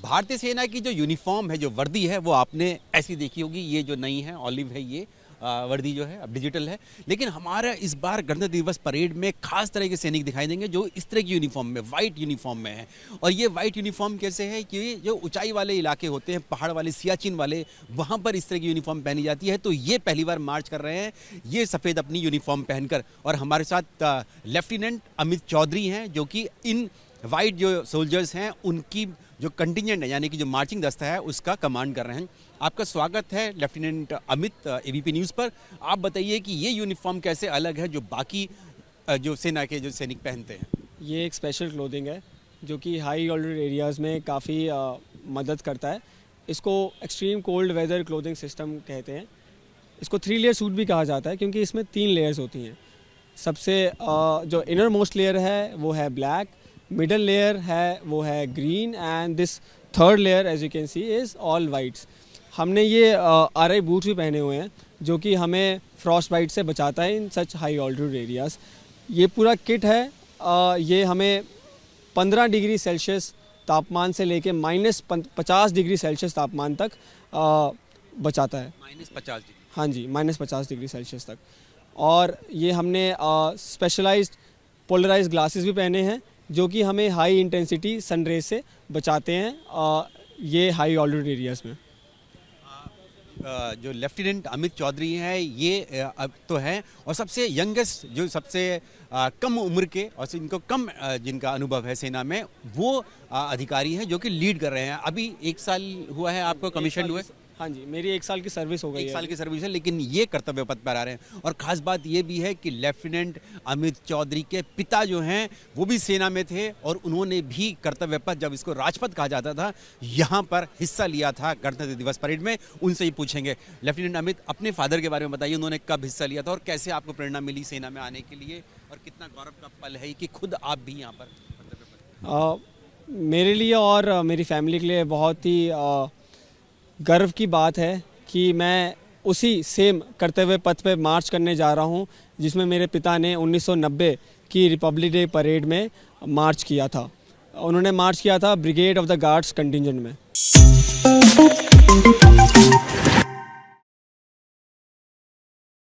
भारतीय सेना की जो यूनिफॉर्म है, जो वर्दी है, वो आपने ऐसी देखी होगी। ये जो नई है, ऑलिव है, ये वर्दी जो है अब डिजिटल है। लेकिन हमारा इस बार गणतंत्र दिवस परेड में खास तरह के सैनिक दिखाई देंगे जो इस तरह की यूनिफॉर्म में, वाइट यूनिफॉर्म में है। और ये वाइट यूनिफॉर्म कैसे है कि जो ऊंचाई वाले इलाके होते हैं, पहाड़ वाले, सियाचिन वाले, वहाँ पर इस तरह की यूनिफॉर्म पहनी जाती है। तो ये पहली बार मार्च कर रहे हैं ये सफ़ेद अपनी यूनिफॉर्म पहनकर। और हमारे साथ लेफ्टिनेंट अमित चौधरी हैं जो कि इन वाइट जो सोल्जर्स हैं उनकी जो कंटिजेंट है, यानी कि जो मार्चिंग दस्ता है, उसका कमांड कर रहे हैं। आपका स्वागत है लेफ्टिनेंट अमित एबीपी न्यूज़ पर। आप बताइए कि ये यूनिफॉर्म कैसे अलग है जो बाकी जो सेना के जो सैनिक पहनते हैं। ये एक स्पेशल क्लोथिंग है जो कि हाई ऑल्टूड एरियाज़ में काफ़ी मदद करता है। इसको extreme cold weather clothing system कहते हैं। इसको 3 लेयर सूट भी कहा जाता है क्योंकि इसमें 3 लेयर्स होती हैं। सबसे जो इनर मोस्ट लेयर है वो है ब्लैक, मिडल लेयर है वो है green and this third layer as you can see is all whites. हमने ये आरआई बूट्स भी पहने हुए हैं जो कि हमें फ्रॉस्ट बाइट से बचाता है इन सच हाई ऑल्टीट्यूड एरियाज़। ये पूरा किट है, ये हमें 15 डिग्री सेल्सियस तापमान से लेके -50 डिग्री सेल्सियस तापमान तक बचाता है। -50 डिग्री? हाँ जी, -50 डिग्री सेल्सियस तक। और ये हमने स्पेशलाइज्ड पोलराइज्ड ग्लासेस भी पहने हैं जो कि हमें हाई इंटेंसिटी सनरेज से बचाते हैं ये हाई ऑल्टीट्यूड एरियाज़ में। जो लेफ्टिनेंट अमित चौधरी हैं ये अब तो हैं और सबसे यंगेस्ट, जो सबसे कम उम्र के और इनको कम जिनका अनुभव है सेना में, वो अधिकारी हैं जो कि लीड कर रहे हैं। अभी 1 साल हुआ है आपको कमीशन हुए? हाँ जी, मेरी 1 साल की सर्विस हो गई है। 1 साल की सर्विस है, लेकिन ये कर्तव्य पथ पर आ रहे हैं। और ख़ास बात ये भी है कि लेफ्टिनेंट अमित चौधरी के पिता जो हैं वो भी सेना में थे और उन्होंने भी कर्तव्य पथ, जब इसको राजपथ कहा जाता था, यहाँ पर हिस्सा लिया था गणतंत्र दिवस परेड में। उनसे ही पूछेंगे। लेफ्टिनेंट अमित, अपने फादर के बारे में बताइए, उन्होंने कब हिस्सा लिया था और कैसे आपको प्रेरणा मिली सेना में आने के लिए, और कितना गौरव का पल है कि खुद आप भी यहाँ पर कर्तव्य पथ? मेरे लिए और मेरी फैमिली के लिए बहुत ही गर्व की बात है कि मैं उसी सेम कर्तव्य पथ पे मार्च करने जा रहा हूँ जिसमें मेरे पिता ने 1990 की रिपब्लिक डे परेड में मार्च किया था। उन्होंने मार्च किया था brigade of the guards contingent में।